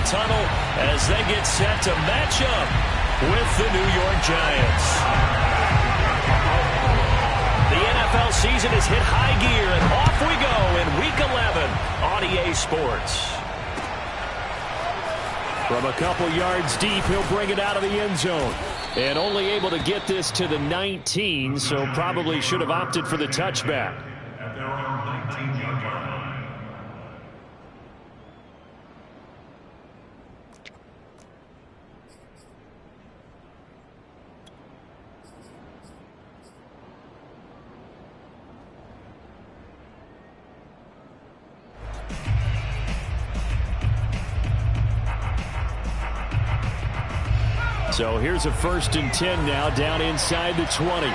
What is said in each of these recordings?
tunnel as they get set to match up with the New York Giants. The NFL season has hit high gear, and off we go in Week 11 on EA Sports. From a couple yards deep, he'll bring it out of the end zone. And only able to get this to the 19, so probably should have opted for the touchback. At their own 19-yard line. So here's a 1st and 10 now, down inside the 20.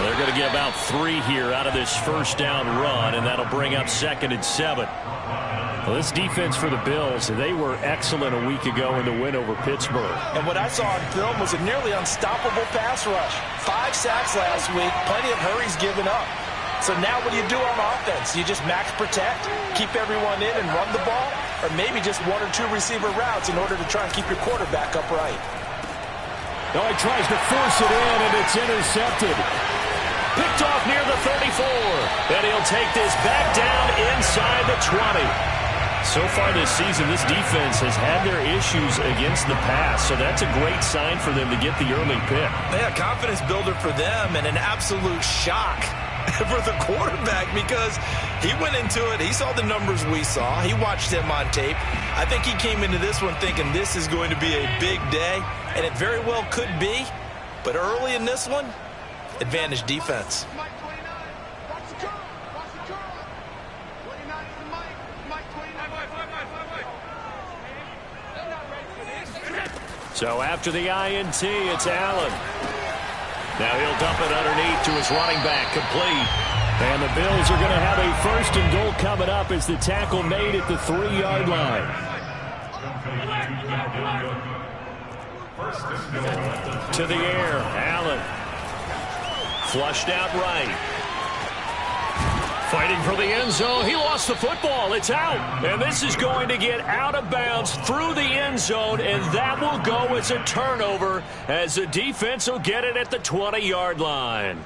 They're going to get about 3 here out of this first down run, and that'll bring up 2nd and 7. Well, this defense for the Bills, they were excellent a week ago in the win over Pittsburgh. And what I saw on film was a nearly unstoppable pass rush. 5 sacks last week, plenty of hurries given up. So now what do you do on offense? You just max protect, keep everyone in and run the ball, or maybe just 1 or 2 receiver routes in order to try and keep your quarterback upright. No, he tries to force it in, and it's intercepted. Picked off near the 34, and he'll take this back down inside the 20. So far this season, this defense has had their issues against the pass, so that's a great sign for them to get the early pick. Yeah, confidence builder for them and an absolute shock for the quarterback because he went into it. He saw the numbers we saw. He watched him on tape. I think he came into this one thinking this is going to be a big day, and it very well could be. But early in this one, advantage defense. So after the INT, it's Allen. Now he'll dump it underneath to his running back, complete. And the Bills are going to have a 1st and goal coming up as the tackle made at the 3-yard line. To the air, Allen. Flushed out right. Fighting for the end zone. He lost the football. It's out. And this is going to get out of bounds through the end zone, and that will go as a turnover as the defense will get it at the 20-yard line.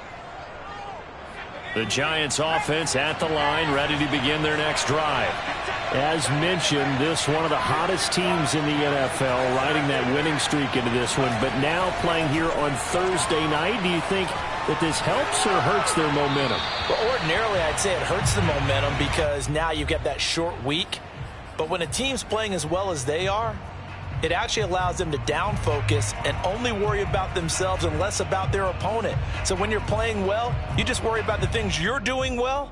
The Giants offense at the line, ready to begin their next drive. As mentioned, this one of the hottest teams in the NFL, riding that winning streak into this one, but now playing here on Thursday night. Do you think that this helps or hurts their momentum? Well, ordinarily, I'd say it hurts the momentum because now you've got that short week. But when a team's playing as well as they are, it actually allows them to down focus and only worry about themselves and less about their opponent. So when you're playing well, you just worry about the things you're doing well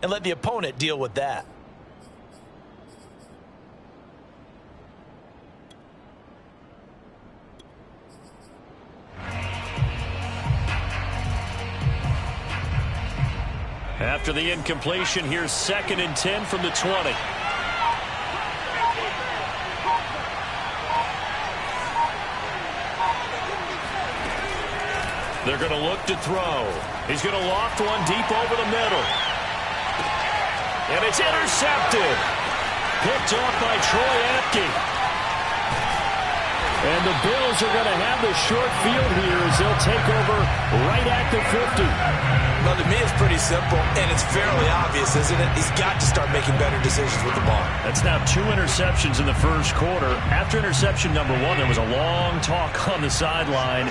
and let the opponent deal with that. After the incompletion, here's 2nd and 10 from the 20. They're going to look to throw. He's going to loft one deep over the middle. And it's intercepted. Picked off by Troy Apke. And the Bills are going to have the short field here as they'll take over right at the 50. Well, to me, it's pretty simple, and it's fairly obvious, isn't it? He's got to start making better decisions with the ball. That's now 2 interceptions in the first quarter. After interception number 1, there was a long talk on the sideline.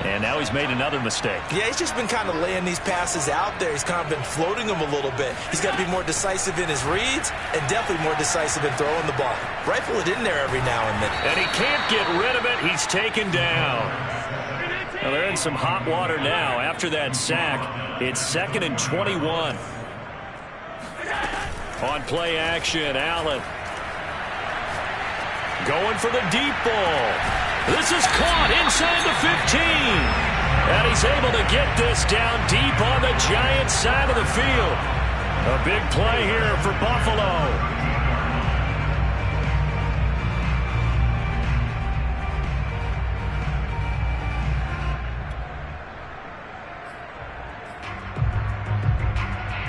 And now he's made another mistake. Yeah, he's just been kind of laying these passes out there. He's kind of been floating them a little bit. He's got to be more decisive in his reads and definitely more decisive in throwing the ball. Rifle it in there every now and then. And he can't get rid of it. He's taken down. Well, they're in some hot water now. After that sack, it's 2nd and 21. On play action, Allen. Going for the deep ball. This is caught inside the 15. And he's able to get this down deep on the Giants side of the field. A big play here for Buffalo.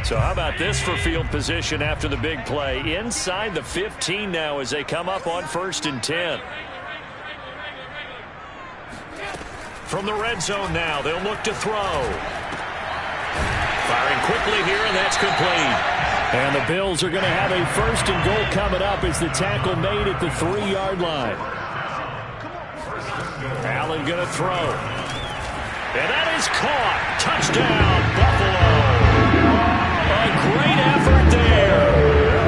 So how about this for field position after the big play? Inside the 15 now as they come up on 1st and 10. From the red zone now, they'll look to throw. Firing quickly here, and that's complete. And the Bills are going to have a 1st and goal coming up as the tackle made at the 3-yard line. Allen going to throw. And that is caught. Touchdown, Buffalo. A great effort there.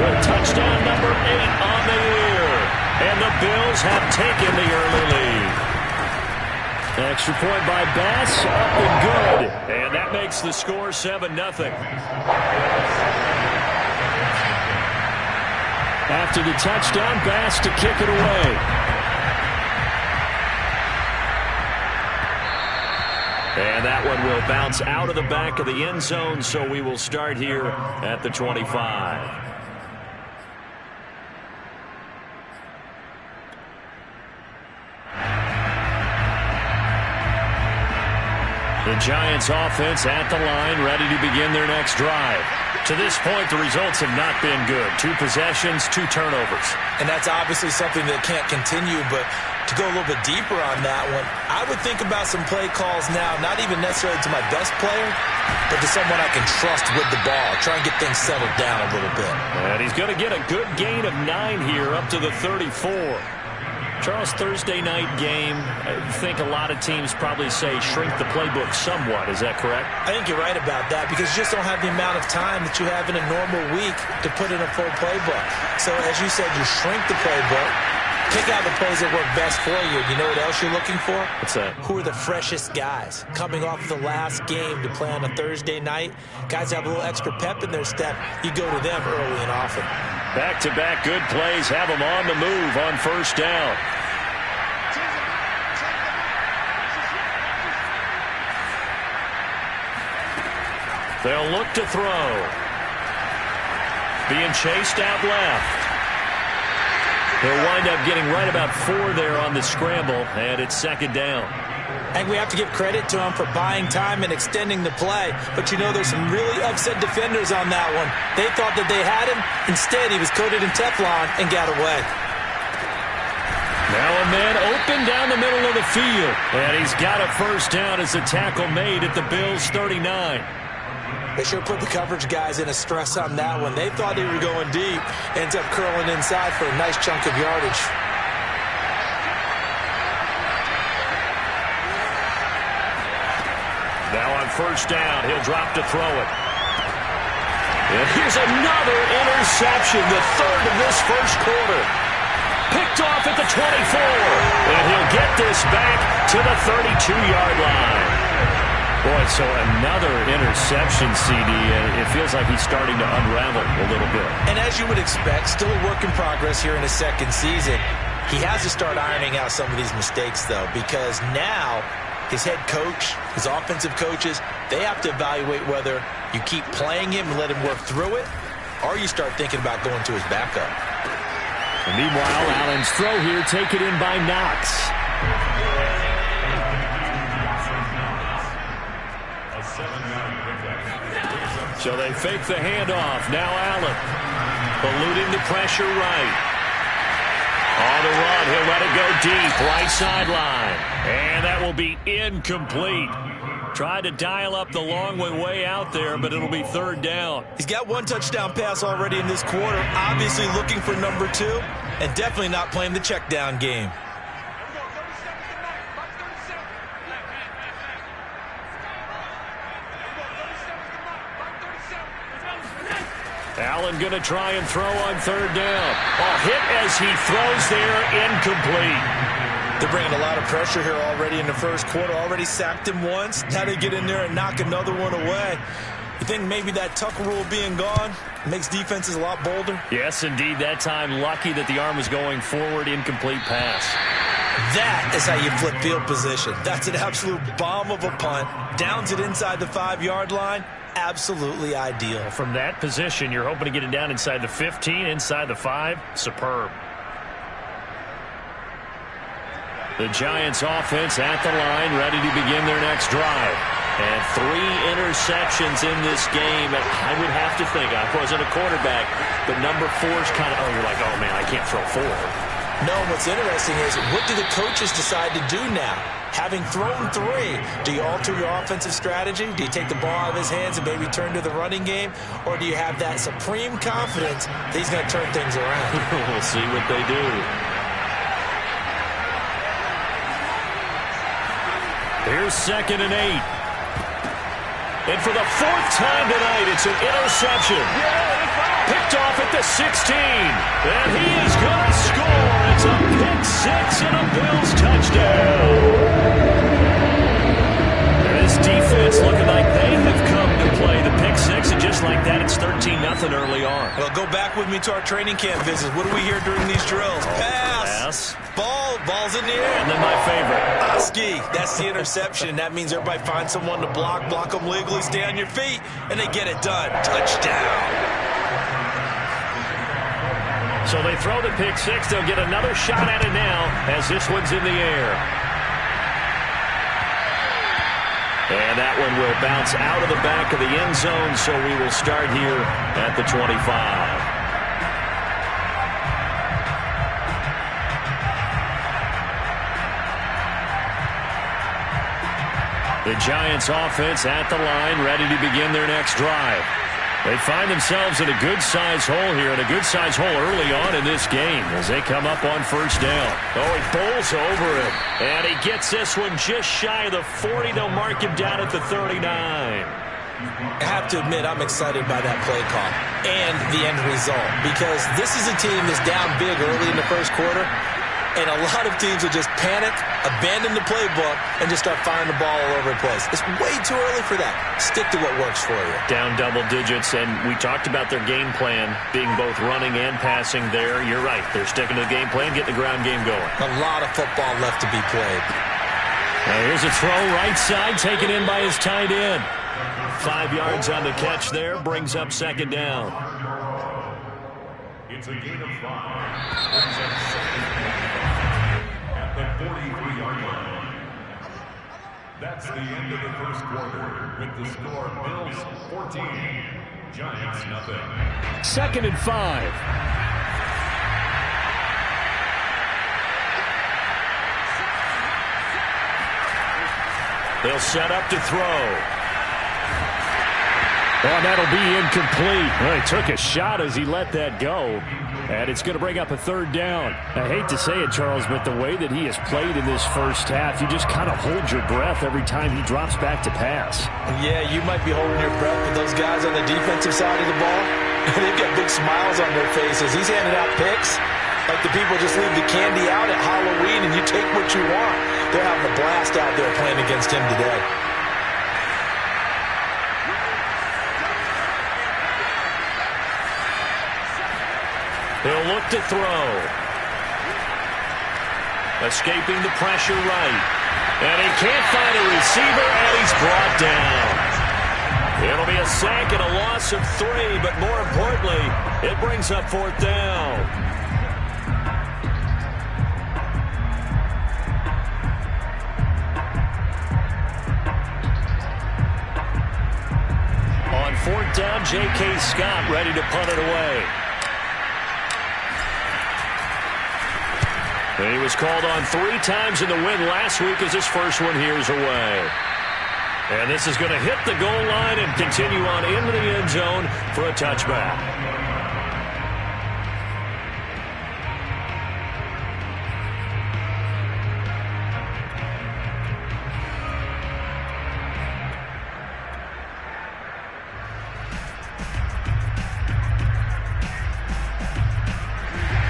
With touchdown number 8 on the year. And the Bills have taken the early lead. Extra point by Bass, up and good. And that makes the score 7-0. After the touchdown, Bass to kick it away. And that one will bounce out of the back of the end zone, so we will start here at the 25. The Giants offense at the line, ready to begin their next drive. To this point, the results have not been good. 2 possessions, 2 turnovers. And that's obviously something that can't continue, but to go a little bit deeper on that one, I would think about some play calls now, not even necessarily to my best player, but to someone I can trust with the ball. Try and get things settled down a little bit. And he's going to get a good gain of 9 here up to the 34. Charles, Thursday night game, I think a lot of teams probably say shrink the playbook somewhat. Is that correct? I think you're right about that because you just don't have the amount of time that you have in a normal week to put in a full playbook. So, as you said, you shrink the playbook. Pick out the plays that work best for you. You know what else you're looking for? What's that? Who are the freshest guys coming off the last game to play on a Thursday night? Guys have a little extra pep in their step. You go to them early and often. Back-to-back good plays have them on the move on 1st down. They'll look to throw. Being chased out left. He'll wind up getting right about 4 there on the scramble, and it's 2nd down. I think we have to give credit to him for buying time and extending the play. But, you know, there's some really upset defenders on that one. They thought that they had him. Instead, he was coated in Teflon and got away. Now a man open down the middle of the field. And he's got a 1st down as the tackle made at the Bills' 39. They sure put the coverage guys in a stress on that one. They thought they were going deep. Ends up curling inside for a nice chunk of yardage. Now on 1st down, he'll drop to throw it. And here's another interception, the 3rd of this 1st quarter. Picked off at the 24. And he'll get this back to the 32-yard line. Boy, so another interception, CD, and it feels like he's starting to unravel a little bit. And as you would expect, still a work in progress here in his 2nd season. He has to start ironing out some of these mistakes, though, because now his head coach, his offensive coaches, they have to evaluate whether you keep playing him and let him work through it, or you start thinking about going to his backup. And meanwhile, Allen's throw here taken in by Knox. So they fake the handoff. Now Allen eluding the pressure right. On the run, he'll let it go deep, right sideline. And that will be incomplete. Tried to dial up the long way out there, but it'll be 3rd down. He's got 1 touchdown pass already in this quarter. Obviously looking for number 2, and definitely not playing the check down game. Allen going to try and throw on 3rd down. A hit as he throws there, incomplete. They're bringing a lot of pressure here already in the 1st quarter. Already sacked him once. Now they get in there and knock another one away. You think maybe that tuck rule being gone makes defenses a lot bolder? Yes, indeed. That time, lucky that the arm was going forward, incomplete pass. That is how you flip field position. That's an absolute bomb of a punt. Downs it inside the 5-yard line. Absolutely ideal. From that position, you're hoping to get it down inside the 15, inside the 5. Superb. The Giants offense at the line, ready to begin their next drive. And 3 interceptions in this game. And I would have to think, I wasn't a quarterback, but number 4 is kind of, you're like, oh, man, I can't throw 4. No, what's interesting is, what do the coaches decide to do now? Having thrown 3, do you alter your offensive strategy? Do you take the ball out of his hands and maybe turn to the running game? Or do you have that supreme confidence that he's going to turn things around? We'll see what they do. Here's 2nd and 8. And for the 4th time tonight, it's an interception. Picked off at the 16. And he is going to score. It's a pick 6 and a Bills touchdown. And this defense looking like they have come to play. The pick 6, and just like that, it's 13-0 early on. Well, go back with me to our training camp visits. What do we hear during these drills? Pass. Ball's in the air. And then my favorite. Oski, that's the interception. That means everybody finds someone to block them legally, stay on your feet, and they get it done. Touchdown. So they throw the pick 6. They'll get another shot at it now as this one's in the air. And that one will bounce out of the back of the end zone, so we will start here at the 25. The Giants offense at the line, ready to begin their next drive. They find themselves in a good-sized hole here, and a good-sized hole early on in this game as they come up on 1st down. Oh, he bowls over it, and he gets this one just shy of the 40. They'll mark him down at the 39. I have to admit, I'm excited by that play call and the end result, because this is a team that's down big early in the 1st quarter, and a lot of teams will just panic, abandon the playbook, and just start firing the ball all over the place. It's way too early for that. Stick to what works for you. Down double digits, and we talked about their game plan being both running and passing there. You're right. They're sticking to the game plan, getting the ground game going. A lot of football left to be played. Now here's a throw right side, taken in by his tight end. 5 yards on the catch there, brings up 2nd down. It's a gain of 5. Brings up 2nd down at the 43-yard line. That's the end of the 1st quarter with the score Bills 14, Giants nothing. 2nd and 5. They'll set up to throw. Oh, that'll be incomplete. Well, he took a shot as he let that go. And it's going to bring up a 3rd down. I hate to say it, Charles, but the way that he has played in this 1st half, you just kind of hold your breath every time he drops back to pass. Yeah, you might be holding your breath, but those guys on the defensive side of the ball, they've got big smiles on their faces. He's handing out picks like the people just leave the candy out at Halloween and you take what you want. They're having a blast out there playing against him today. He'll look to throw. Escaping the pressure right. And he can't find a receiver, and he's brought down. It'll be a sack and a loss of 3, but more importantly, it brings up 4th down. On 4th down, J.K. Scott ready to punt it away. And he was called on 3 times in the win last week as his first one here's away. And this is going to hit the goal line and continue on into the end zone for a touchback.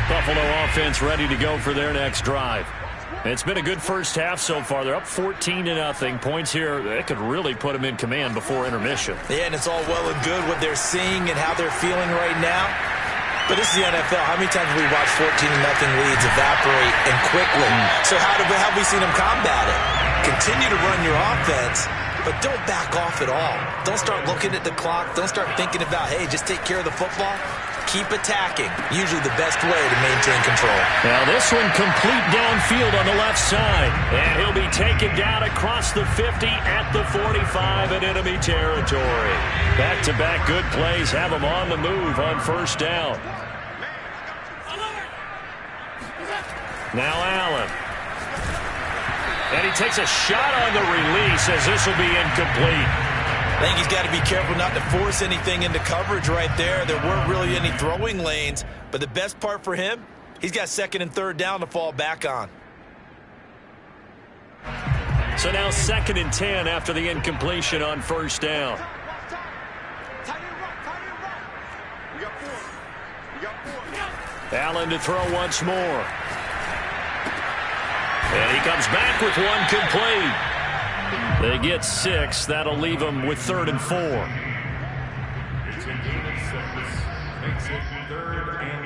Buffalo offense ready to go for their next drive. It's been a good 1st half so far. They're up 14-0. Points here, that could really put them in command before intermission. Yeah, and it's all well and good what they're seeing and how they're feeling right now. But this is the NFL. How many times have we watched 14-0 leads evaporate and quickly? So how have we seen them combat it? Continue to run your offense, but don't back off at all. Don't start looking at the clock. Don't start thinking about, hey, just take care of the football. keep attacking. Usually the best way to maintain control. Now this one complete downfield on the left side. And he'll be taken down across the 50 at the 45 in enemy territory. Back-to-back good plays have him on the move on first down. Now Allen. And he takes a shot on the release as this will be incomplete. I think he's got to be careful not to force anything into coverage right there. There weren't really any throwing lanes, but the best part for him, he's got second and third down to fall back on. So now 2nd and 10 after the incompletion on first down. Allen to throw once more. And he comes back with one complete. They get 6. That'll leave them with 3rd and 4. It's a gain of 6. Makes it 3rd and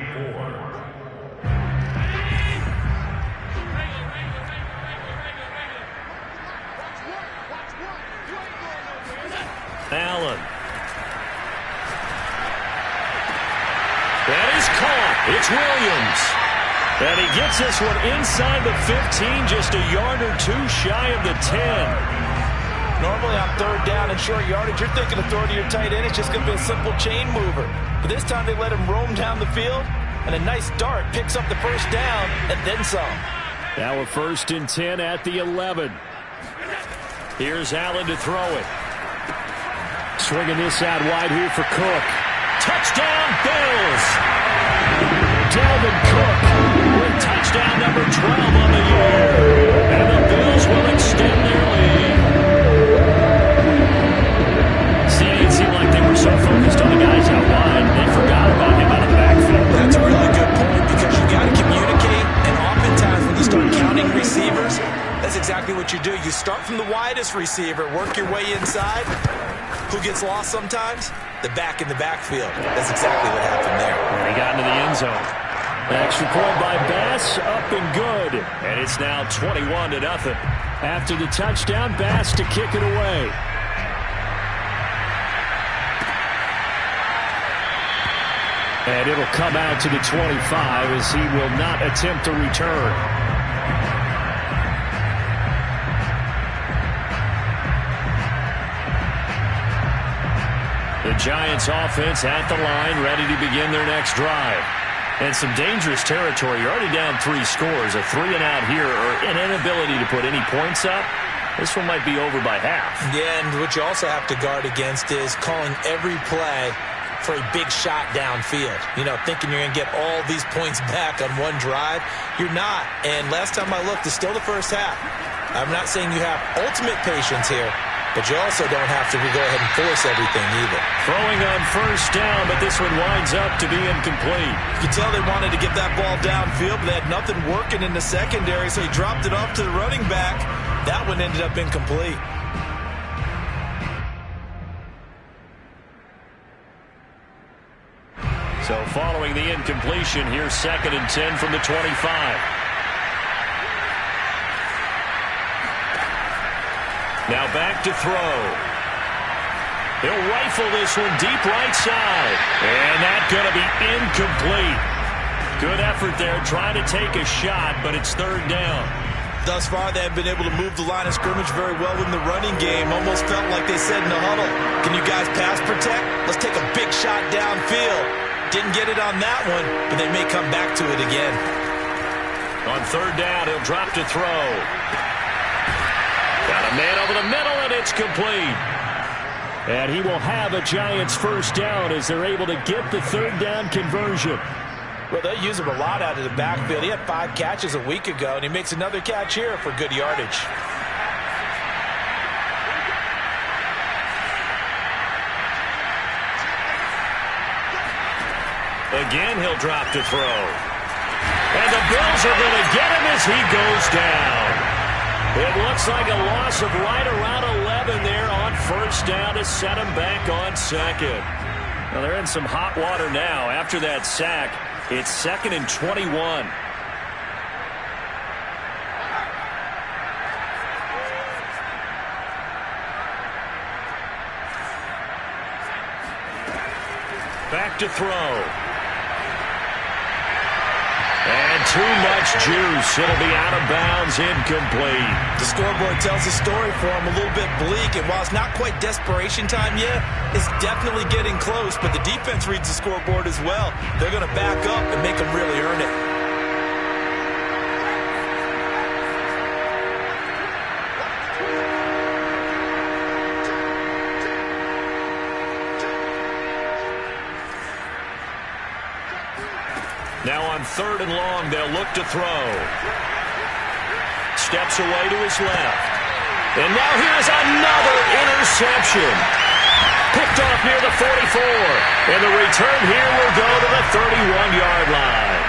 4. Allen. That is caught. It's Williams. And he gets this one inside the 15, just a yard or two shy of the 10. Normally on third down and short yardage, you're thinking of throwing to your tight end. It's just going to be a simple chain mover. But this time they let him roam down the field, and a nice dart picks up the first down and then some. Now a 1st and 10 at the 11. Here's Allen to throw it. Swinging this out wide here for Cook. Touchdown, Bills! Dalvin Cook with touchdown number 12 on the year. And the Bills will extend their lead. See, it seemed like they were so focused on the guys out wide, they forgot about him out of the backfield. That's a really good point because you got to communicate, and oftentimes when you start counting receivers, that's exactly what you do. You start from the widest receiver, work your way inside. Who gets lost sometimes? The back in the backfield. That's exactly what happened there. He got into the end zone. Extra point by Bass, up and good. And it's now 21-0. After the touchdown, Bass to kick it away. And it'll come out to the 25 as he will not attempt to return. The Giants offense at the line, ready to begin their next drive. And some dangerous territory. You're already down 3 scores. A 3-and-out here or an inability to put any points up. This one might be over by half. Yeah, and what you also have to guard against is calling every play for a big shot downfield. You know, thinking you're going to get all these points back on one drive. You're not. And last time I looked, it's still the first half. I'm not saying you have ultimate patience here, but you also don't have to go ahead and force everything either. Throwing on first down, but this one winds up to be incomplete. You can tell they wanted to get that ball downfield, but they had nothing working in the secondary, so he dropped it off to the running back. That one ended up incomplete. So following the incompletion, here's 2nd and 10 from the 25. Now back to throw. He'll rifle this one deep right side. And that's going to be incomplete. Good effort there, trying to take a shot, but it's 3rd down. Thus far, they have been able to move the line of scrimmage very well in the running game. Almost felt like they said in the huddle, can you guys pass protect? Let's take a big shot downfield. Didn't get it on that one, but they may come back to it again. On 3rd down, he'll drop to throw. Got a man over the middle, and it's complete. And he will have a Giants first down as they're able to get the 3rd down conversion. Well, they use him a lot out of the backfield. He had 5 catches a week ago, and he makes another catch here for good yardage. Again, he'll drop to throw. And the Bills are going to get him as he goes down. It looks like a loss of right around 11 there on first down to set him back on 2nd. Well, they're in some hot water now. After that sack, it's 2nd and 21. Back to throw. And too much juice. It'll be out of bounds, incomplete. The scoreboard tells the story for him, a little bit bleak. And while it's not quite desperation time yet, it's definitely getting close. But the defense reads the scoreboard as well. They're going to back up and make them really earn it. Now on 3rd and long, they'll look to throw. Steps away to his left. And now here's another interception. Picked off near the 44. And the return here will go to the 31-yard line.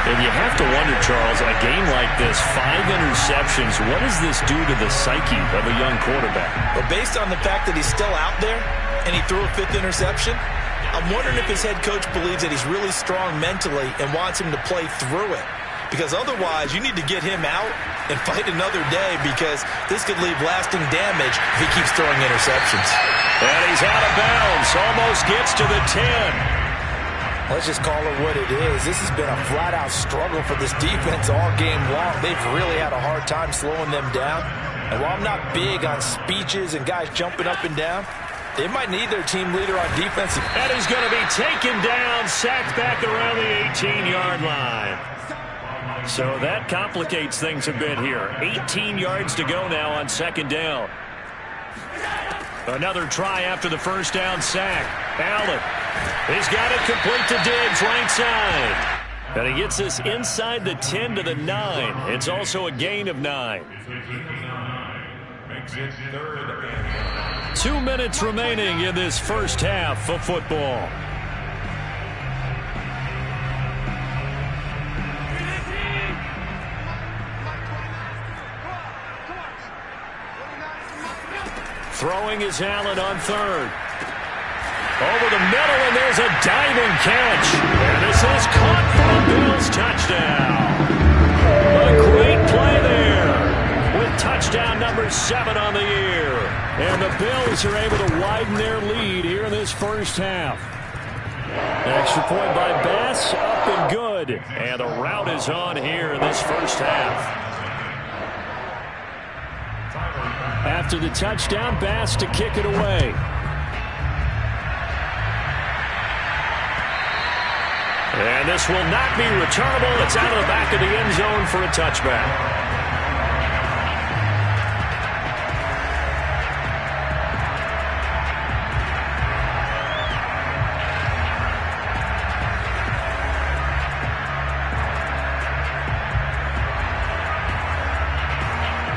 And you have to wonder, Charles, a game like this, 5 interceptions, what does this do to the psyche of a young quarterback? But based on the fact that he's still out there and he threw a 5th interception, I'm wondering if his head coach believes that he's really strong mentally and wants him to play through it. Because otherwise, you need to get him out and fight another day, because this could leave lasting damage if he keeps throwing interceptions. And he's out of bounds. Almost gets to the 10. Let's just call it what it is. This has been a flat-out struggle for this defense all game long. They've really had a hard time slowing them down. And while I'm not big on speeches and guys jumping up and down, they might need their team leader on defense. And he's going to be taken down, sacked back around the 18-yard line. So that complicates things a bit here. 18 yards to go now on 2nd down. Another try after the first down sack. Allen, he's got it complete to Diggs, right side. And he gets this inside the 10 to the 9. It's also a gain of 9. Makes it 3rd and 2 minutes remaining in this first half of football. Throwing is Allen on 3rd. Over the middle, and there's a diving catch. And this is caught for a Bills touchdown. A great play there, with touchdown number 7 on the year. And the Bills are able to widen their lead here in this first half. Extra point by Bass, up and good. And the route is on here in this first half. After the touchdown, Bass to kick it away. And this will not be returnable. It's out of the back of the end zone for a touchback.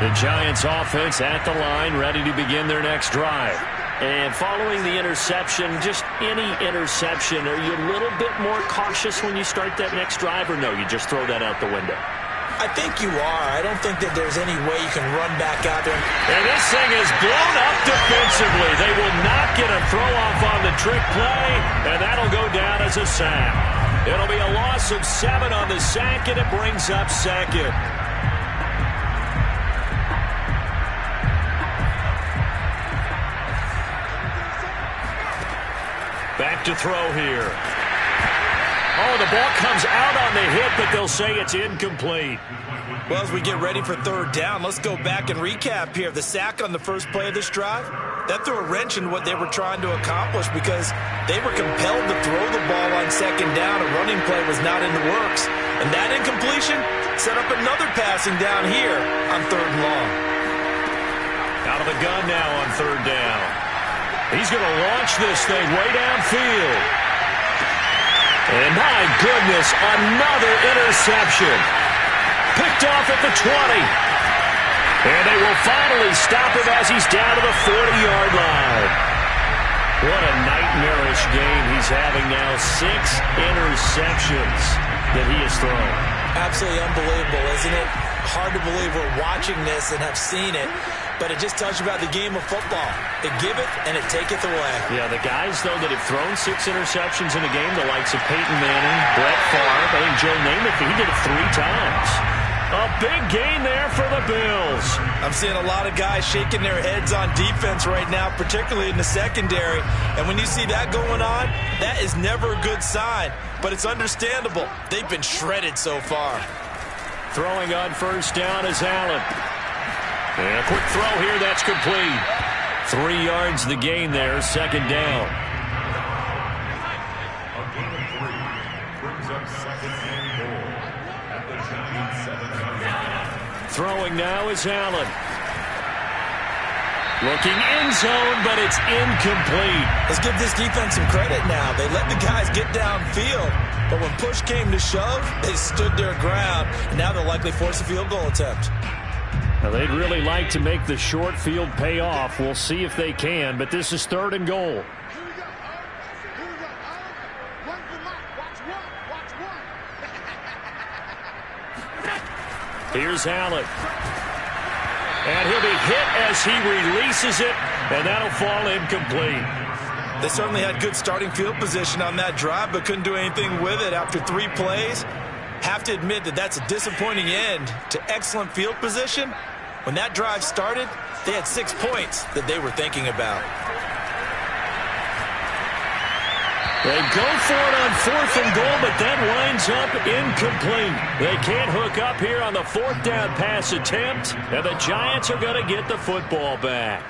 The Giants offense at the line, ready to begin their next drive. And following the interception, just any interception, are you a little bit more cautious when you start that next drive, or no, you just throw that out the window? I think you are. I don't think that there's any way you can run back out there. And this thing is blown up defensively. They will not get a throw-off on the trick play, and that'll go down as a sack. It'll be a loss of 7 on the sack, and it brings up 2nd. Back to throw here. Oh, the ball comes out on the hit, but they'll say it's incomplete. Well, as we get ready for 3rd down, let's go back and recap here. The sack on the first play of this drive, that threw a wrench in what they were trying to accomplish, because they were compelled to throw the ball on 2nd down. A running play was not in the works. And that incompletion set up another passing down here on 3rd and long. Out of the gun now on 3rd down. He's going to launch this thing way downfield. And my goodness, another interception. Picked off at the 20. And they will finally stop him as he's down to the 40-yard line. What a nightmarish game he's having now. 6 interceptions that he has thrown. Absolutely unbelievable, isn't it? Hard to believe we're watching this and have seen it, but it just tells you about the game of football. It giveth and it taketh away. Yeah, the guys, though, that have thrown 6 interceptions in a game, the likes of Peyton Manning, Brett Favre, I think Joe Namath, he did it 3 times. A big gain there for the Bills. I'm seeing a lot of guys shaking their heads on defense right now, particularly in the secondary. And when you see that going on, that is never a good sign. But it's understandable. They've been shredded so far. Throwing on first down is Allen. And a quick throw here, that's complete. 3 yards the gain there, second down. A gain of 3 brings up second and goal at the Giants 7-yard line. Throwing now is Allen. Looking end zone, but it's incomplete. Let's give this defense some credit now. They let the guys get downfield, but when push came to shove, they stood their ground, and now they'll likely force a field goal attempt. Now, they'd really like to make the short field pay off. We'll see if they can, but this is 3rd and goal. Here's Allen. And he'll be hit as he releases it, and that'll fall incomplete. They certainly had good starting field position on that drive, but couldn't do anything with it after 3 plays. Have to admit that that's a disappointing end to excellent field position. When that drive started, they had 6 points that they were thinking about. They go for it on 4th and goal, but that winds up incomplete. They can't hook up here on the 4th down pass attempt, and the Giants are going to get the football back.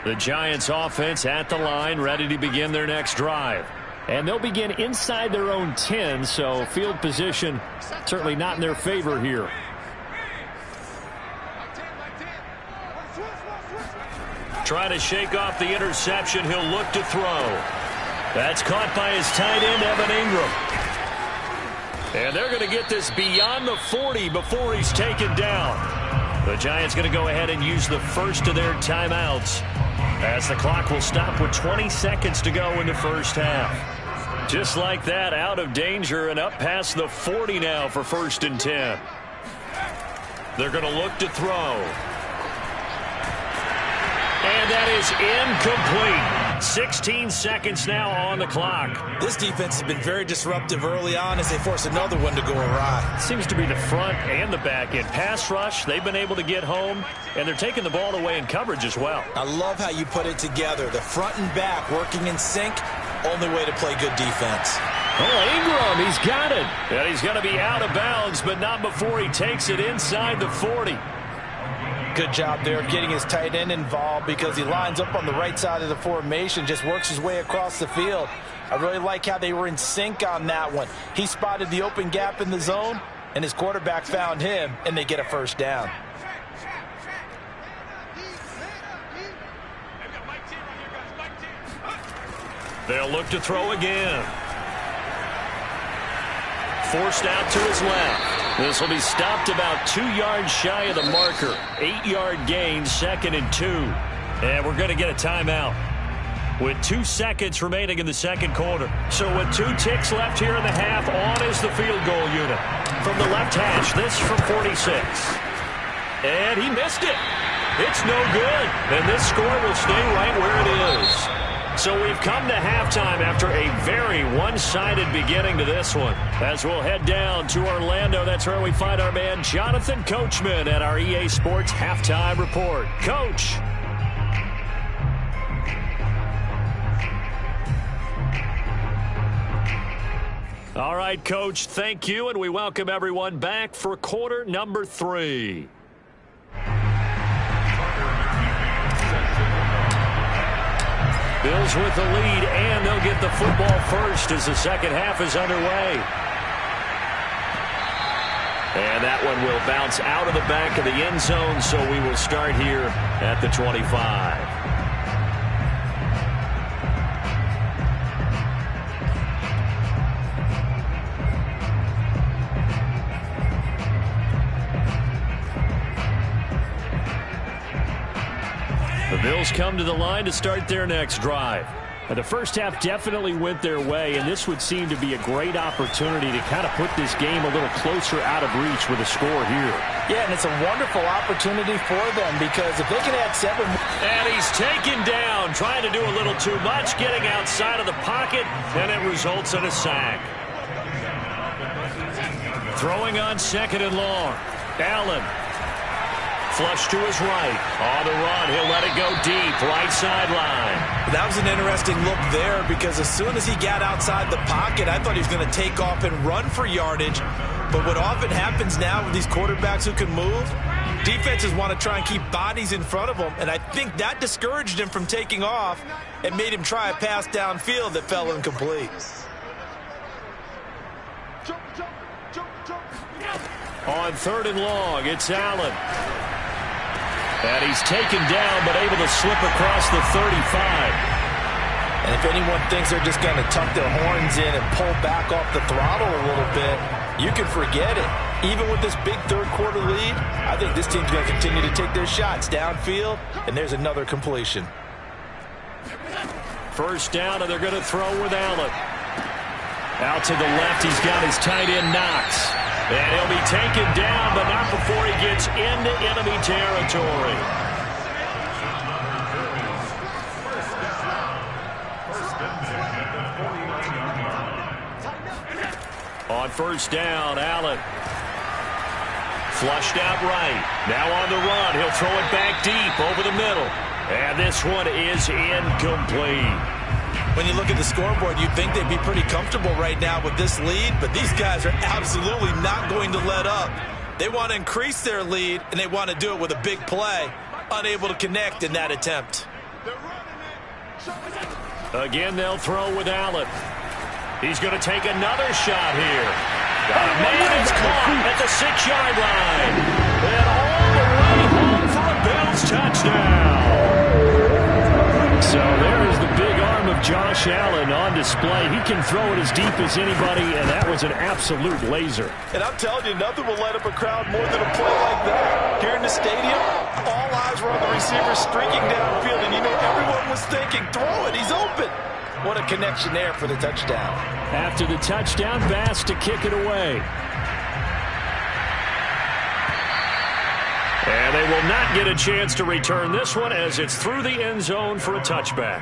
The Giants offense at the line, ready to begin their next drive. And they'll begin inside their own 10, so field position certainly not in their favor here. Trying to shake off the interception. He'll look to throw. That's caught by his tight end, Evan Ingram. And they're going to get this beyond the 40 before he's taken down. The Giants going to go ahead and use the first of their timeouts, as the clock will stop with 20 seconds to go in the first half. Just like that, out of danger and up past the 40 now for 1st and 10. They're going to look to throw. And that is incomplete. 16 seconds now on the clock. This defense has been very disruptive early on as they force another one to go awry. Seems to be the front and the back end. Pass rush, they've been able to get home, and they're taking the ball away in coverage as well. I love how you put it together. The front and back working in sync, only way to play good defense. Oh, Ingram, he's got it. And he's going to be out of bounds, but not before he takes it inside the 40. Good job there of getting his tight end involved because he lines up on the right side of the formation, just works his way across the field. I really like how they were in sync on that one. He spotted the open gap in the zone, and his quarterback found him, and they get a first down. They'll look to throw again. Forced out to his left. This will be stopped about 2 yards shy of the marker. 8-yard gain, 2nd and 2. And we're going to get a timeout with 2 seconds remaining in the second quarter. So with 2 ticks left here in the half, on is the field goal unit. From the left hash, this from 46. And he missed it. It's no good. And this score will stay right where it is. So we've come to halftime after a very one-sided beginning to this one. As we'll head down to Orlando, that's where we find our man Jonathan Coachman at our EA Sports Halftime Report. Coach. All right, Coach, thank you, and we welcome everyone back for quarter number 3. Bills with the lead, and they'll get the football first as the second half is underway. And that one will bounce out of the back of the end zone, so we will start here at the 25. The Bills come to the line to start their next drive. The first half definitely went their way, and this would seem to be a great opportunity to kind of put this game a little closer out of reach with a score here. Yeah, and it's a wonderful opportunity for them because if they can add 7. And he's taken down, trying to do a little too much, getting outside of the pocket, and it results in a sack. Throwing on 2nd and long. Allen. Flush to his right. On the run, he'll let it go deep, right sideline. That was an interesting look there because as soon as he got outside the pocket, I thought he was going to take off and run for yardage. But what often happens now with these quarterbacks who can move, defenses want to try and keep bodies in front of them, and I think that discouraged him from taking off and made him try a pass downfield that fell incomplete. On 3rd and long, it's Allen. And he's taken down, but able to slip across the 35. And if anyone thinks they're just going to tuck their horns in and pull back off the throttle a little bit, you can forget it. Even with this big third-quarter lead, I think this team's going to continue to take their shots downfield, and there's another completion. First down, and they're going to throw with Allen. Out to the left, he's got his tight end Knox. And he'll be taken down, but not before he gets into enemy territory. On first down, Allen. Flushed out right. Now on the run. He'll throw it back deep over the middle. And this one is incomplete. When you look at the scoreboard, you'd think they'd be pretty comfortable right now with this lead, but these guys are absolutely not going to let up. They want to increase their lead, and they want to do it with a big play. Unable to connect in that attempt. Again, they'll throw with Allen. He's going to take another shot here. Man, it's caught at the 6-yard line. And all the way home for a Bills touchdown. So there's the big arm of Josh Allen on display. He can throw it as deep as anybody, and that was an absolute laser. And I'm telling you, nothing will light up a crowd more than a play like that. Here in the stadium, all eyes were on the receiver streaking downfield, and you know everyone was thinking, throw it, he's open. What a connection there for the touchdown. After the touchdown, Bass to kick it away. And they will not get a chance to return this one as it's through the end zone for a touchback.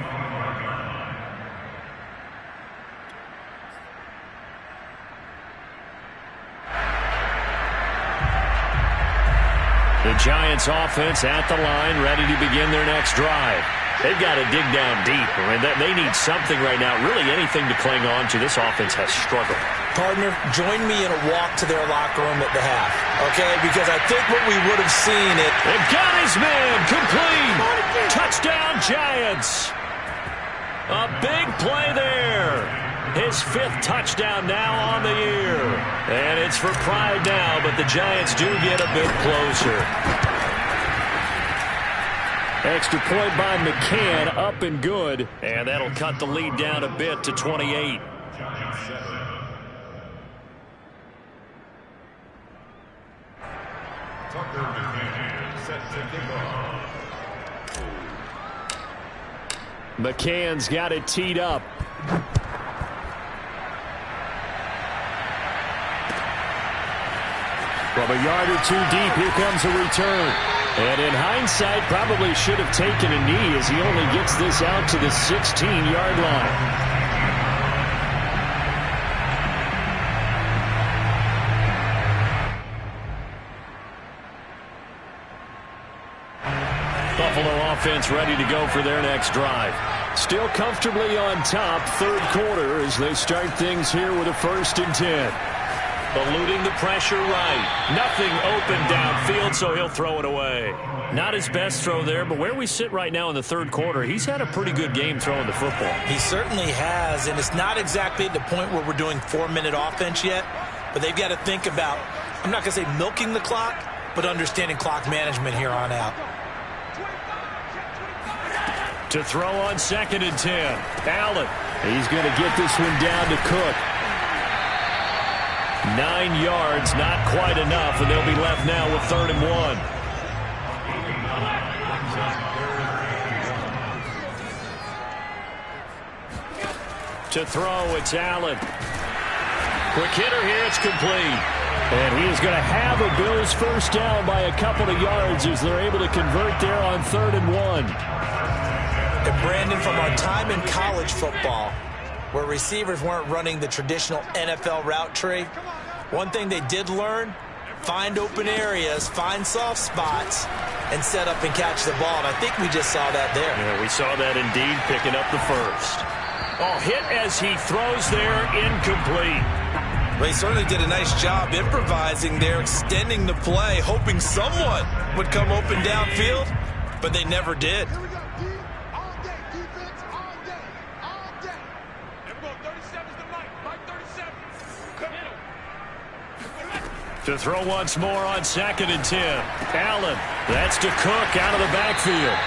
The Giants offense at the line, ready to begin their next drive. They've got to dig down deep. I mean, they need something right now, really anything to cling on to. This offense has struggled. Partner, join me in a walk to their locker room at the half, okay? Because I think what we would have seen it. They've got his man, complete. Touchdown, Giants. A big play there. His 5th touchdown now on the year. And it's for pride now, but the Giants do get a bit closer. Extra point by McCann, up and good. And that'll cut the lead down a bit to 28. Tucker McCann set to kick off. McCann's got it teed up. From a yard or two deep, here comes a return. And in hindsight, probably should have taken a knee as he only gets this out to the 16-yard line. Buffalo offense ready to go for their next drive. Still comfortably on top, 3rd quarter as they start things here with a 1st and 10. Eluding the pressure right. Nothing open downfield, so he'll throw it away. Not his best throw there, but where we sit right now in the 3rd quarter, he's had a pretty good game throwing the football. He certainly has, and it's not exactly at the point where we're doing 4-minute offense yet, but they've got to think about, I'm not going to say milking the clock, but understanding clock management here on out. To throw on 2nd and 10. Allen. He's going to get this one down to Cook. 9 yards, not quite enough, and they'll be left now with 3rd and 1. To throw, it's Allen. Quick hitter here, it's complete. And he is going to have a Bills first down by a couple of yards as they're able to convert there on 3rd and 1. And Brandon, from our time in college football, where receivers weren't running the traditional NFL route tree, one thing they did learn, find open areas, find soft spots, and set up and catch the ball. And I think we just saw that there. Yeah, we saw that indeed, picking up the first. Oh, hit as he throws there, incomplete. Well, he certainly did a nice job improvising there, extending the play, hoping someone would come open downfield, but they never did. To throw once more on 2nd and 10. Allen, that's to Cook out of the backfield.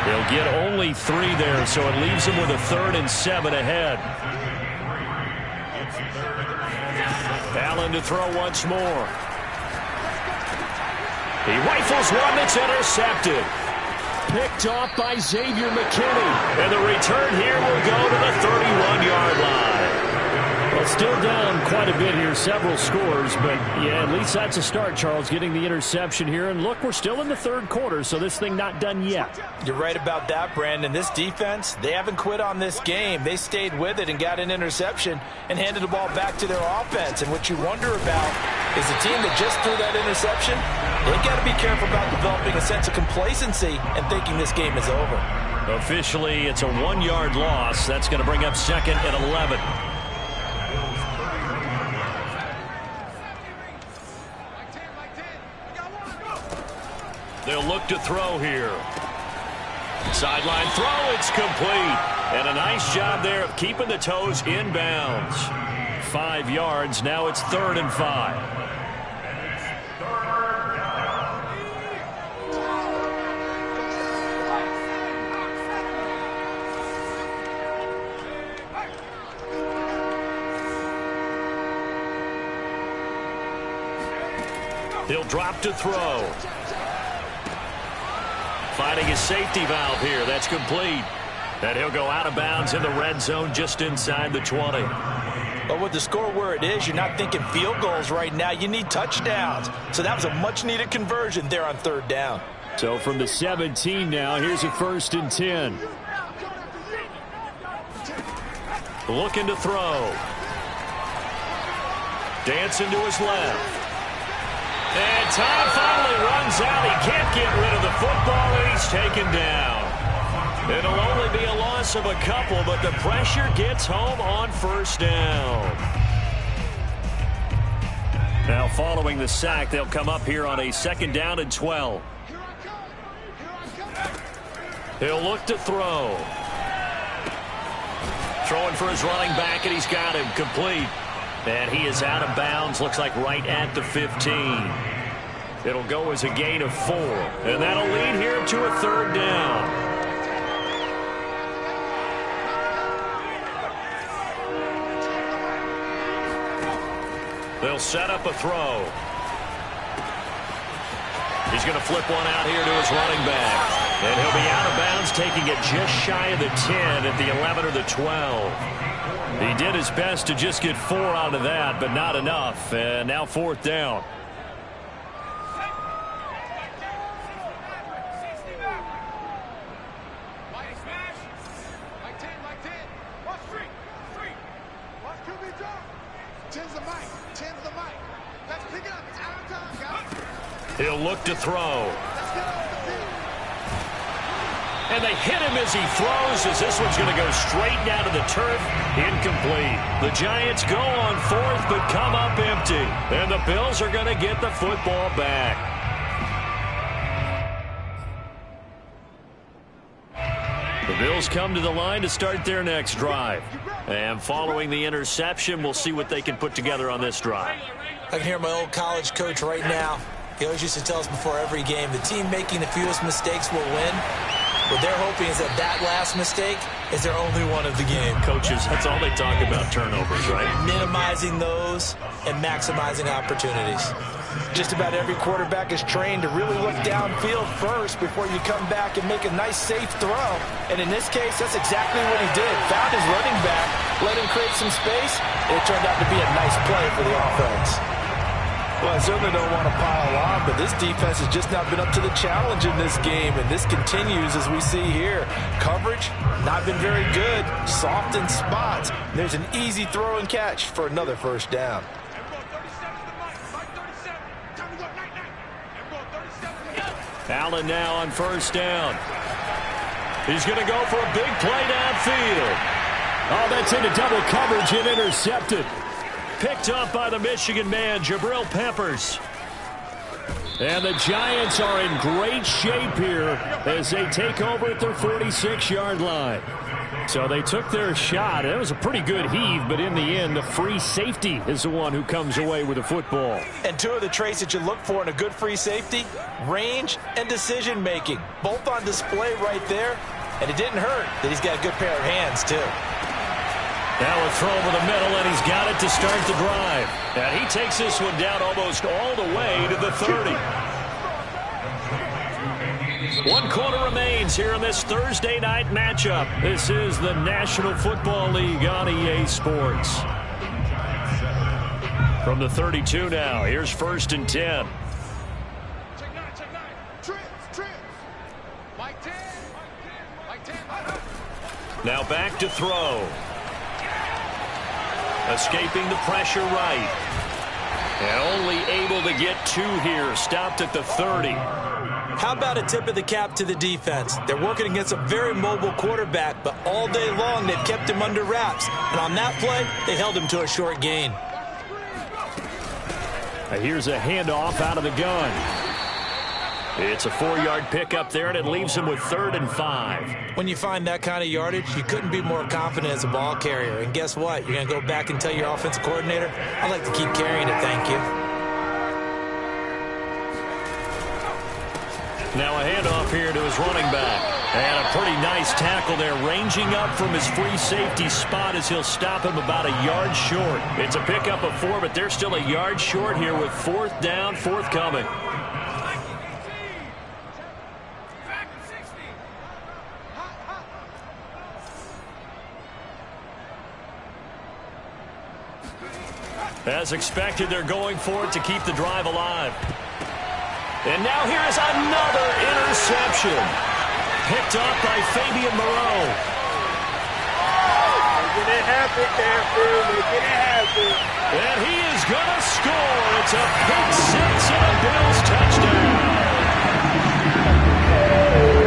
They'll get only 3 there, so it leaves them with a 3rd and 7 ahead. Allen to throw once more. He rifles one that's intercepted. Picked off by Xavier McKinney. And the return here will go to the 31-yard line. Well, still down quite a bit here, several scores, but yeah, at least that's a start, Charles, getting the interception here. And look, we're still in the 3rd quarter, so this thing not done yet. You're right about that, Brandon. This defense, they haven't quit on this game. They stayed with it and got an interception and handed the ball back to their offense. And what you wonder about is the team that just threw that interception, they got to be careful about developing a sense of complacency and thinking this game is over. Officially, it's a 1-yard loss. That's going to bring up 2nd and 11. They'll look to throw here. Sideline throw, it's complete. And a nice job there of keeping the toes inbounds. 5 yards, now it's 3rd and 5. He'll drop to throw. Finding his safety valve here. That's complete. And he'll go out of bounds in the red zone just inside the 20. But with the score where it is, you're not thinking field goals right now. You need touchdowns. So that was a much-needed conversion there on 3rd down. So from the 17 now, here's a 1st and 10. Looking to throw. Dancing to his left. And time finally runs out. He can't get rid of the football, and he's taken down. It'll only be a loss of a couple, but the pressure gets home on 1st down. Now following the sack, they'll come up here on a 2nd down and 12. He'll look to throw. Throwing for his running back, and he's got him complete. And he is out of bounds, looks like right at the 15. It'll go as a gain of 4. And that'll lead here to a 3rd down. They'll set up a throw. He's going to flip one out here to his running back. And he'll be out of bounds, taking it just shy of the 10 at the 11 or the 12. He did his best to just get 4 out of that, but not enough. And now 4th down. He'll look to throw. And they hit him as he throws, as this one's going to go straight down to the turf. Incomplete. The Giants go on 4th, but come up empty. And the Bills are going to get the football back. The Bills come to the line to start their next drive. And following the interception, we'll see what they can put together on this drive. I can hear my old college coach right now. He always used to tell us before every game, the team making the fewest mistakes will win. What they're hoping is that last mistake is their only one of the game. Coaches, that's all they talk about, turnovers, right? Minimizing those and maximizing opportunities. Just about every quarterback is trained to really look downfield first before you come back and make a nice, safe throw. And in this case, that's exactly what he did. Found his running back, let him create some space, and it turned out to be a nice play for the offense. Well, I certainly don't want to pile on, but this defense has just not been up to the challenge in this game, and this continues as we see here. Coverage, not been very good, soft in spots. There's an easy throw and catch for another first down. Allen now on first down. He's going to go for a big play downfield. Oh, that's into double coverage and intercepted. Picked up by the Michigan man, Jabril Peppers. And the Giants are in great shape here as they take over at their 46-yard line. So they took their shot. It was a pretty good heave, but in the end, the free safety is the one who comes away with the football. And two of the traits that you look for in a good free safety, range and decision-making. Both on display right there. And it didn't hurt that he's got a good pair of hands, too. Now a throw over the middle, and he's got it to start the drive. And he takes this one down almost all the way to the 30. 1 quarter remains here in this Thursday night matchup. This is the National Football League on EA Sports. From the 32 now, here's 1st and 10. Now back to throw. Escaping the pressure right. And only able to get 2 here. Stopped at the 30. How about a tip of the cap to the defense? They're working against a very mobile quarterback, but all day long they've kept him under wraps. And on that play, they held him to a short gain. Here's a handoff out of the gun. It's a 4-yard pickup there, and it leaves him with 3rd and 5. When you find that kind of yardage, you couldn't be more confident as a ball carrier. And guess what? You're going to go back and tell your offensive coordinator, I'd like to keep carrying it, thank you. Now a handoff here to his running back. And a pretty nice tackle there, ranging up from his free safety spot as he'll stop him about a yard short. It's a pickup of 4, but they're still a yard short here with 4th down forthcoming. As expected, they're going for it to keep the drive alive. And now here's another interception. Picked up by Fabian Moreau. Get it happen, Campbell. Get it happen. And he is going to score. It's a pick 6 and a Bills touchdown.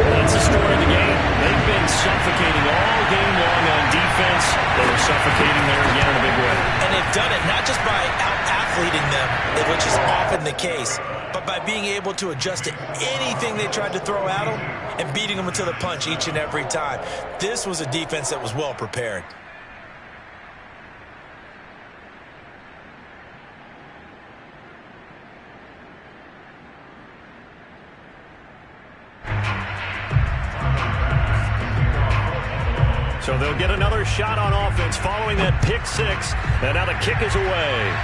That's the story of the game. They've been suffocating all game long on defense. They were suffocating there again in a big way. And they've done it not just by out-athleting them, which is often the case, but by being able to adjust to anything they tried to throw at them and beating them to the punch each and every time. This was a defense that was well prepared. So they'll get another shot on offense following that pick 6. And now the kick is away.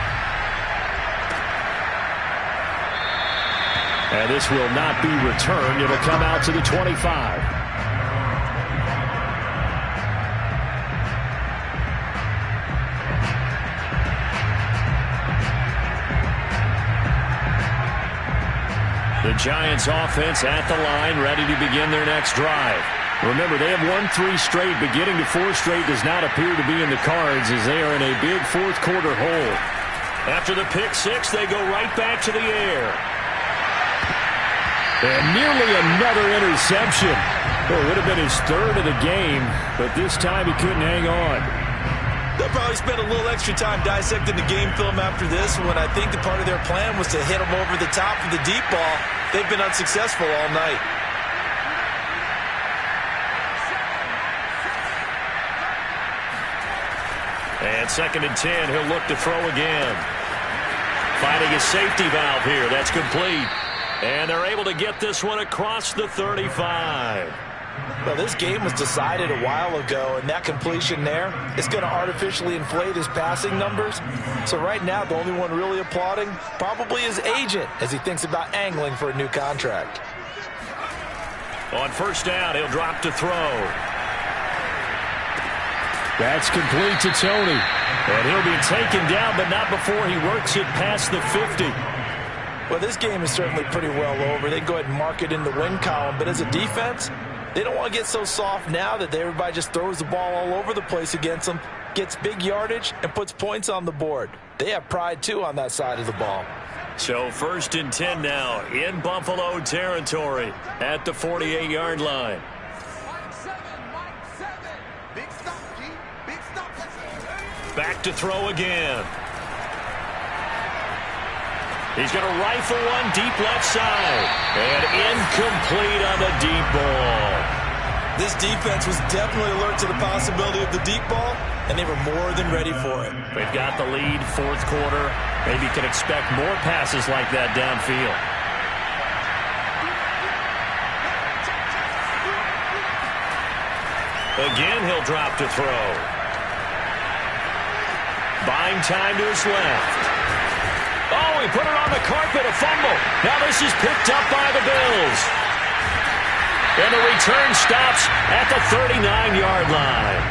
And this will not be returned. It'll come out to the 25. The Giants offense at the line, ready to begin their next drive. Remember, they have won 3 straight, but getting to 4 straight does not appear to be in the cards as they are in a big 4th quarter hole. After the pick 6, they go right back to the air. And nearly another interception. Well, it would have been his 3rd of the game, but this time he couldn't hang on. They'll probably spend a little extra time dissecting the game film after this when I think the part of their plan was to hit him over the top of the deep ball. They've been unsuccessful all night. And 2nd and 10, he'll look to throw again. Finding a safety valve here. That's complete. And they're able to get this one across the 35. Well, this game was decided a while ago, and that completion there is going to artificially inflate his passing numbers. So right now, the only one really applauding probably his agent as he thinks about angling for a new contract. On first down, he'll drop to throw. That's complete to Tony. And he'll be taken down, but not before he works it past the 50. Well, this game is certainly pretty well over. They go ahead and mark it in the win column. But as a defense, they don't want to get so soft now that everybody just throws the ball all over the place against them, gets big yardage, and puts points on the board. They have pride, too, on that side of the ball. So 1st and 10 now in Buffalo territory at the 48-yard line. Back to throw again. He's going to rifle one deep left side. And incomplete on the deep ball. This defense was definitely alert to the possibility of the deep ball, and they were more than ready for it. They've got the lead, 4th quarter. Maybe can expect more passes like that downfield. Again, he'll drop to throw. Buying time to his left. Oh, he put it on the carpet, a fumble. Now this is picked up by the Bills. And the return stops at the 39-yard line.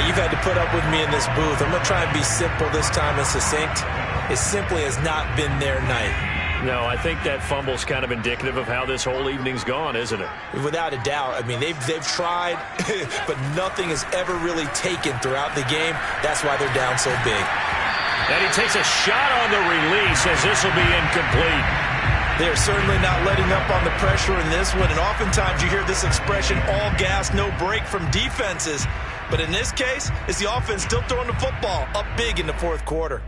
You've had to put up with me in this booth. I'm going to try and be simple this time and succinct. It simply has not been their night. No, I think that fumble's kind of indicative of how this whole evening's gone, isn't it? Without a doubt. I mean, they've tried, but nothing has ever really taken throughout the game. That's why they're down so big. And he takes a shot on the release as this will be incomplete. They're certainly not letting up on the pressure in this one, and oftentimes you hear this expression, all gas, no break from defenses. But in this case, it's the offense still throwing the football up big in the 4th quarter.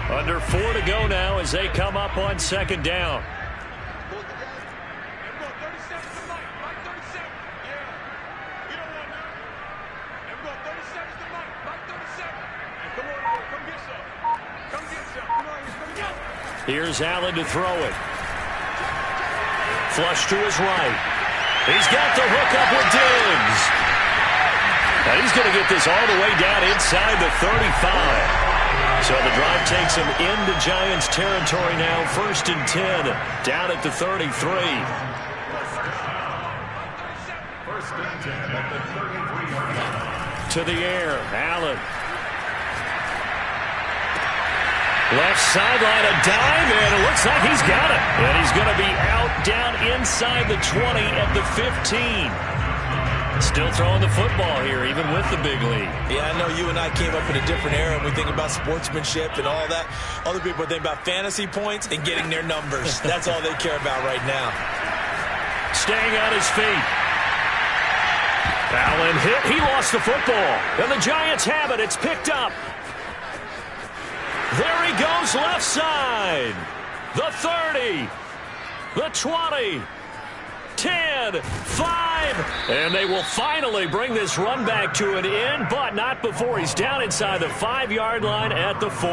Under 4 to go now as they come up on 2nd down. Here's Allen to throw it. Flush to his right. He's got the hook up with Diggs. And he's going to get this all the way down inside the 35. So the drive takes him into Giants territory now. 1st and 10 down at the 33. 1st and 10 at the 33-yard line. To the air, Allen. Left sideline, a dime, and it looks like he's got it. And he's going to be out down inside the 20 at the 15. Still throwing the football here, even with the big lead. Yeah, I know you and I came up in a different era, and we think about sportsmanship and all that. Other people think about fantasy points and getting their numbers. That's all they care about right now. Staying on his feet. Allen hit. He lost the football. And the Giants have it. It's picked up. There he goes left side. The 30. The 20. 10, 5, and they will finally bring this run back to an end, but not before he's down inside the 5-yard line at the 4.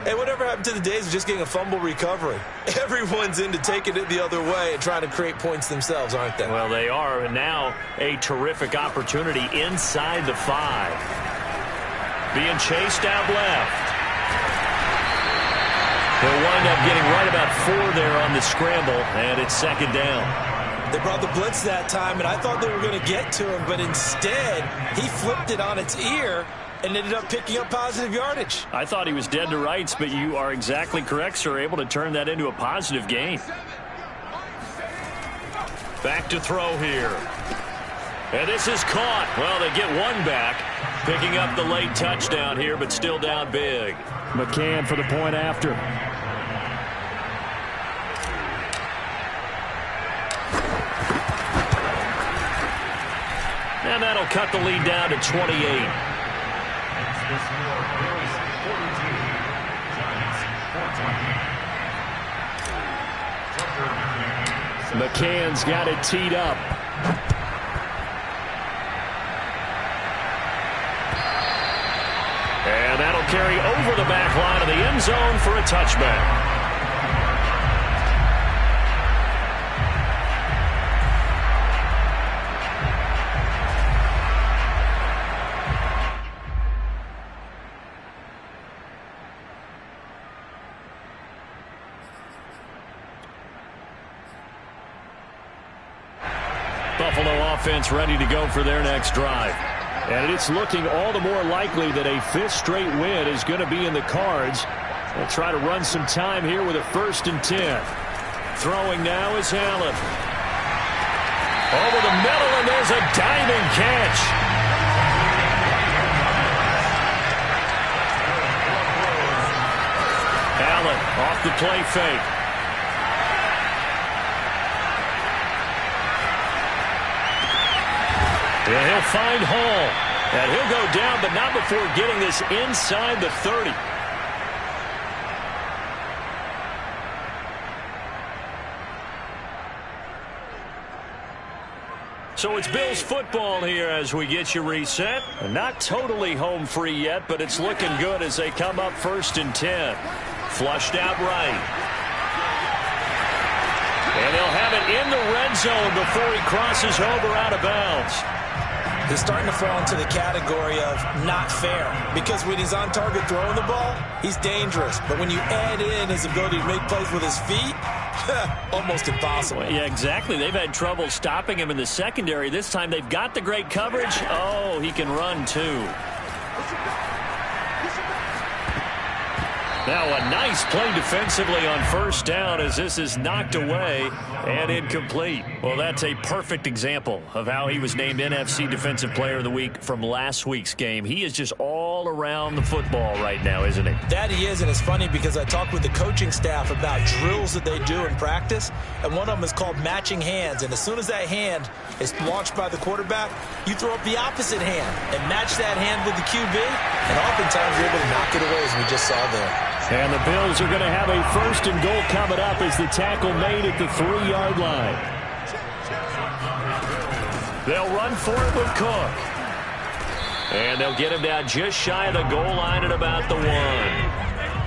Hey, whatever happened to the days of just getting a fumble recovery? Everyone's into taking it the other way and trying to create points themselves, aren't they? Well, they are, and now a terrific opportunity inside the 5. Being chased out left. He'll wind up getting right about 4 there on the scramble, and it's 2nd down. They brought the blitz that time, and I thought they were going to get to him, but instead, he flipped it on its ear and ended up picking up positive yardage. I thought he was dead to rights, but you are exactly correct, sir, able to turn that into a positive gain. Back to throw here. And this is caught. Well, they get one back, picking up the late touchdown here, but still down big. McCann for the point after. And that'll cut the lead down to 28. McCann's got it teed up. And that'll carry over the back line of the end zone for a touchback. Buffalo offense ready to go for their next drive. And it's looking all the more likely that a fifth straight win is going to be in the cards. They'll try to run some time here with a 1st and 10. Throwing now is Allen. Over the middle, and there's a diving catch. Allen off the play fake. And he'll find Hall. And he'll go down, but not before getting this inside the 30. So it's Bills football here as we get you reset. Not totally home free yet, but it's looking good as they come up 1st and 10. Flushed out right. And he'll have it in the red zone before he crosses over out of bounds. He's starting to fall into the category of not fair, because when he's on target throwing the ball, he's dangerous. But when you add in his ability to make plays with his feet, almost impossible. Yeah, exactly. They've had trouble stopping him in the secondary. This time they've got the great coverage. Oh, he can run too. Now a nice play defensively on 1st down as this is knocked away and incomplete. Well, that's a perfect example of how he was named NFC Defensive Player of the Week from last week's game. He is just all around the football right now, isn't he? That he is, and it's funny because I talked with the coaching staff about drills that they do in practice, and one of them is called matching hands. And as soon as that hand is launched by the quarterback, you throw up the opposite hand and match that hand with the QB, and oftentimes you're able to knock it away, as we just saw there. And the Bills are going to have a 1st and goal coming up as the tackle made at the 3-yard line. They'll run for it with Cook. And they'll get him down just shy of the goal line at about the 1.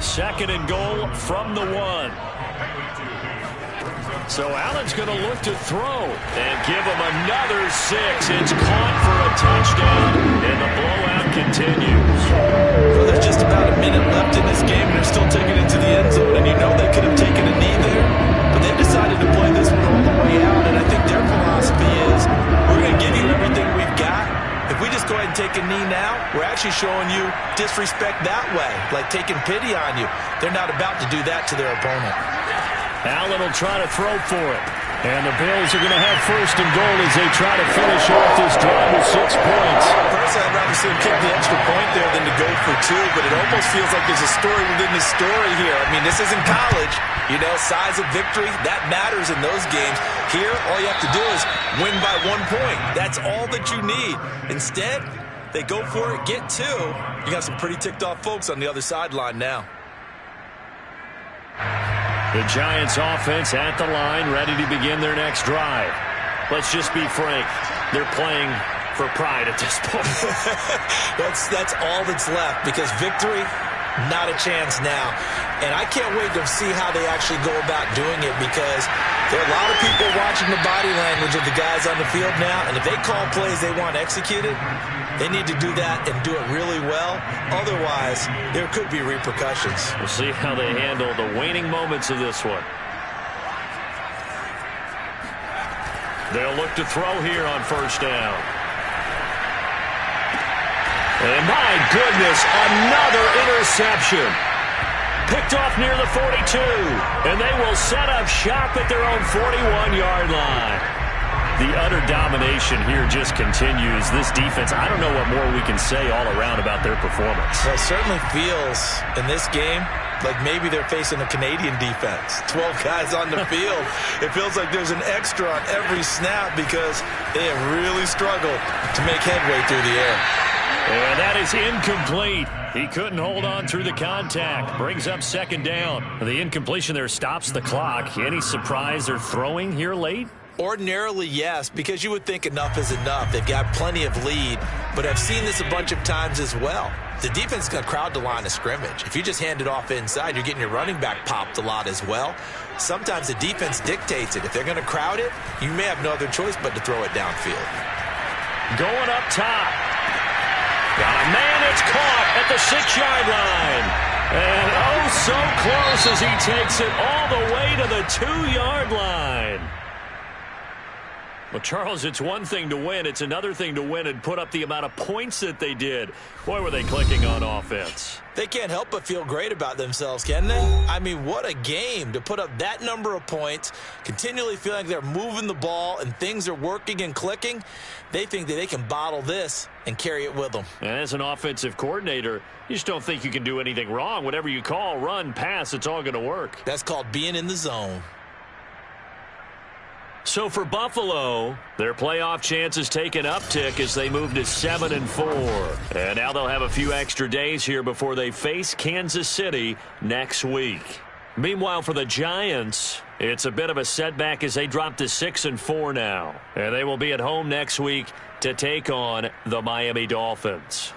2nd and goal from the 1. So Allen's going to look to throw and give him another 6. It's caught for a touchdown, and the blowout continues. Well, there's just about a minute left in this game, and they're still taking it to the end zone. And you know they could have taken a knee there, but they decided to play this one all the way out. And I think their philosophy is, we're going to give you everything we've got. If we just go ahead and take a knee now, we're actually showing you disrespect that way, like taking pity on you. They're not about to do that to their opponent. Allen will try to throw for it. And the Bills are going to have 1st and goal as they try to finish off this drive with 6 points. Personally, I'd rather see him kick the extra point there than to go for 2, but it almost feels like there's a story within the story here. I mean, this isn't college. You know, size of victory, that matters in those games. Here, all you have to do is win by 1 point. That's all that you need. Instead, they go for it, get 2. You got some pretty ticked off folks on the other sideline now. The Giants offense at the line, ready to begin their next drive. Let's just be frank. They're playing for pride at this point. That's all that's left, because victory, not a chance now. And I can't wait to see how they actually go about doing it, because there are a lot of people watching the body language of the guys on the field now, and if they call plays they want executed, they need to do that and do it really well. Otherwise, there could be repercussions. We'll see how they handle the waning moments of this one. They'll look to throw here on 1st down. And my goodness, another interception. Picked off near the 42. And they will set up shop at their own 41-yard line. The utter domination here just continues. This defense, I don't know what more we can say all around about their performance. Well, it certainly feels in this game like maybe they're facing a Canadian defense. 12 guys on the field. It feels like there's an extra on every snap because they have really struggled to make headway through the air. And that is incomplete. He couldn't hold on through the contact. Brings up 2nd down. The incompletion there stops the clock. Any surprise they're throwing here late? Ordinarily, yes, because you would think enough is enough. They've got plenty of lead, but I've seen this a bunch of times as well. The defense is going to crowd the line of scrimmage. If you just hand it off inside, you're getting your running back popped a lot as well. Sometimes the defense dictates it. If they're going to crowd it, you may have no other choice but to throw it downfield. Going up top. Got a man, it's caught at the 6-yard line. And oh, so close as he takes it all the way to the 2-yard line. Well, Charles, it's one thing to win. It's another thing to win and put up the amount of points that they did. Boy, were they clicking on offense. They can't help but feel great about themselves, can they? I mean, what a game to put up that number of points, continually feeling like they're moving the ball and things are working and clicking. They think that they can bottle this and carry it with them. And as an offensive coordinator, you just don't think you can do anything wrong. Whatever you call, run, pass, it's all going to work. That's called being in the zone. So for Buffalo, their playoff chances take an uptick as they move to 7-4. And now they'll have a few extra days here before they face Kansas City next week. Meanwhile, for the Giants, it's a bit of a setback as they drop to 6-4 now. And they will be at home next week to take on the Miami Dolphins.